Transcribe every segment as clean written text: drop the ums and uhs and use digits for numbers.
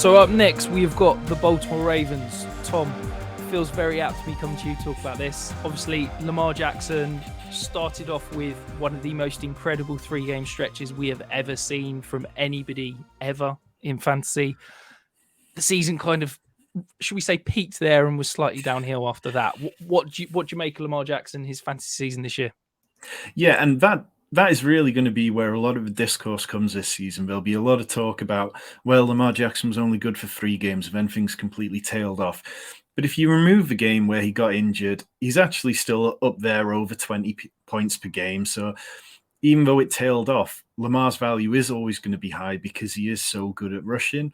So up next, we've got the Baltimore Ravens. Tom, feels very apt to me coming to you to talk about this. Obviously, Lamar Jackson started off with one of the most incredible 3-game stretches we have ever seen from anybody ever in fantasy. The season kind of, should we say, peaked there and was slightly downhill after that. What do you make of Lamar Jackson, his fantasy season this year? Yeah, and that is really going to be where a lot of the discourse comes this season. There'll be a lot of talk about, well, Lamar Jackson was only good for 3 games, then things completely tailed off. But if you remove the game where he got injured, he's actually still up there over 20 points per game. So even though it tailed off, Lamar's value is always going to be high because he is so good at rushing.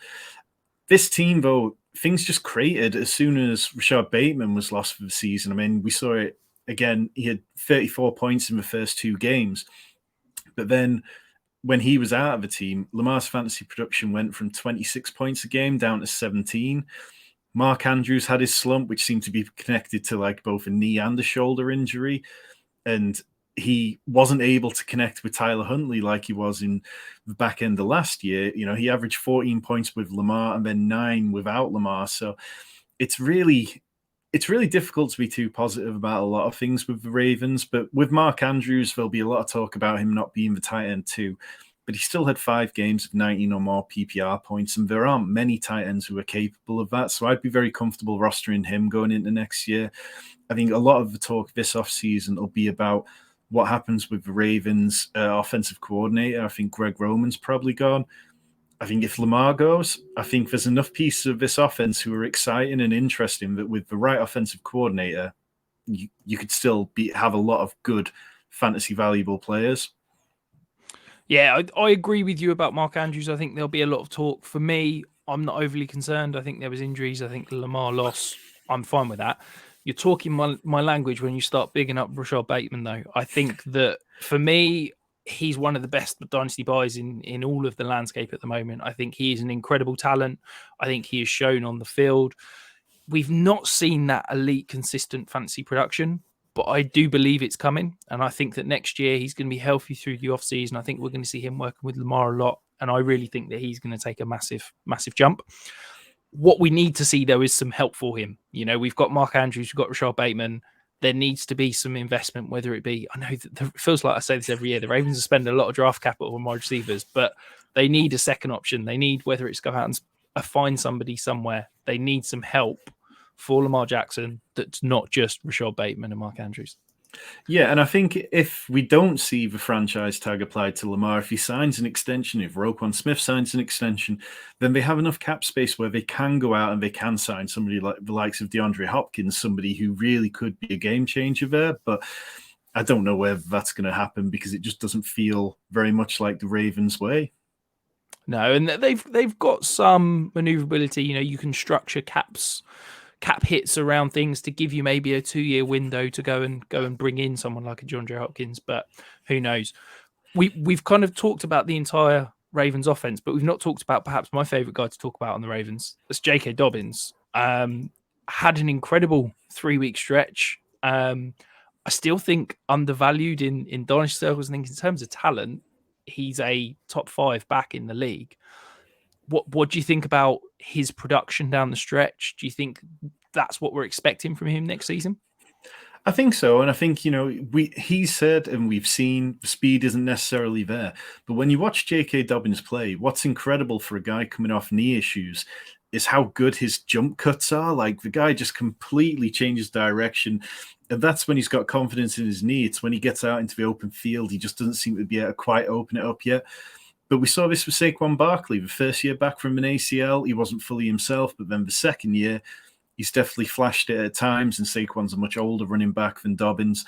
This team, though, things just created as soon as Rashad Bateman was lost for the season. I mean, we saw it again. He had 34 points in the first 2 games. But then when he was out of the team, Lamar's fantasy production went from 26 points a game down to 17. Mark Andrews had his slump, which seemed to be connected to like both a knee and a shoulder injury. And he wasn't able to connect with Tyler Huntley like he was in the back end of last year. You know, he averaged 14 points with Lamar and then 9 without Lamar. So it's really difficult to be too positive about a lot of things with the Ravens. But with Mark Andrews, there'll be a lot of talk about him not being the tight end too. But he still had 5 games of 19 or more PPR points, and there aren't many tight ends who are capable of that. So I'd be very comfortable rostering him going into next year. I think a lot of the talk this offseason will be about what happens with the Ravens offensive coordinator. I think Greg Roman's probably gone. I think if Lamar goes, I think there's enough pieces of this offense who are exciting and interesting that with the right offensive coordinator, you could still have a lot of good fantasy valuable players. Yeah, I agree with you about Mark Andrews. I think there'll be a lot of talk. For me, I'm not overly concerned. I think there was injuries. I think Lamar loss. I'm fine with that. You're talking my language when you start bigging up Rashad Bateman, though. I think that for me, he's one of the best dynasty buys in all of the landscape at the moment. I think he is an incredible talent. I think he is shown on the field. We've not seen that elite, consistent fantasy production, but I do believe it's coming. And I think that next year he's going to be healthy through the offseason. I think we're going to see him working with Lamar a lot. And I really think that he's going to take a massive, massive jump. What we need to see, though, is some help for him. You know, we've got Mark Andrews, we've got Rashad Bateman. There needs to be some investment, whether it be, I know that it feels like I say this every year, the Ravens are spending a lot of draft capital on wide receivers, but they need a second option. They need, whether it's go out and find somebody somewhere, they need some help for Lamar Jackson that's not just Rashad Bateman and Mark Andrews. Yeah, and I think if we don't see the franchise tag applied to Lamar, if he signs an extension, if Roquan Smith signs an extension, then they have enough cap space where they can go out and they can sign somebody like the likes of DeAndre Hopkins, somebody who really could be a game changer there. But I don't know whether that's going to happen because it just doesn't feel very much like the Ravens way. No, and they've got some maneuverability. You know, you can structure cap hits around things to give you maybe a 2-year window to go and bring in someone like a DeAndre Hopkins, but who knows? We've kind of talked about the entire Ravens offense, but we've not talked about perhaps my favorite guy to talk about on the Ravens. That's J.K. Dobbins. Had an incredible 3-week stretch. I still think undervalued in Dynasty circles. I think in terms of talent, he's a top 5 back in the league. What do you think about his production down the stretch? Do you think that's what we're expecting from him next season? I think so. And I think, you know, he said, and we've seen the speed isn't necessarily there. But when you watch J.K. Dobbins play, what's incredible for a guy coming off knee issues is how good his jump cuts are. Like the guy just completely changes direction. And that's when he's got confidence in his knee. It's when he gets out into the open field, he just doesn't seem to be able to quite open it up yet. But we saw this with Saquon Barkley. The first year back from an ACL, he wasn't fully himself. But then the second year, he's definitely flashed it at times. And Saquon's a much older running back than Dobbins.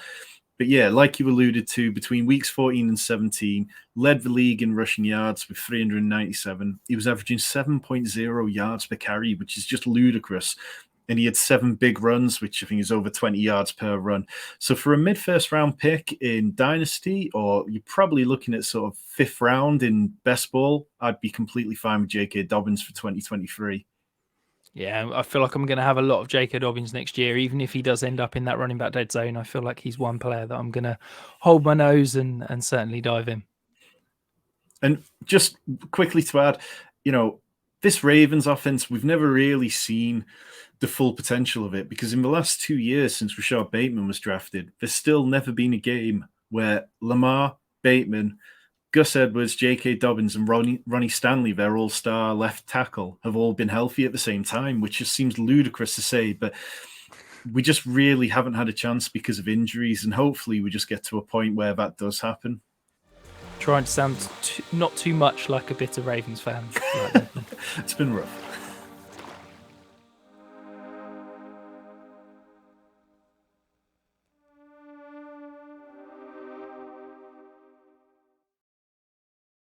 But yeah, like you alluded to, between weeks 14 and 17, led the league in rushing yards with 397. He was averaging 7.0 yards per carry, which is just ludicrous. And he had 7 big runs, which I think is over 20 yards per run. So for a mid-first round pick in Dynasty, or you're probably looking at sort of 5th round in best ball, I'd be completely fine with J.K. Dobbins for 2023. Yeah, I feel like I'm going to have a lot of J.K. Dobbins next year, even if he does end up in that running back dead zone. I feel like he's one player that I'm going to hold my nose and certainly dive in. And just quickly to add, you know, this Ravens offense, we've never really seen the full potential of it, because in the last 2 years since Rashad Bateman was drafted, there's still never been a game where Lamar, Bateman, Gus Edwards, J.K. Dobbins, and Ronnie Stanley, their all-star left tackle, have all been healthy at the same time, which just seems ludicrous to say, but we just really haven't had a chance because of injuries, and hopefully we just get to a point where that does happen. Trying to sound not too much like a bitter Ravens fan. It's been rough.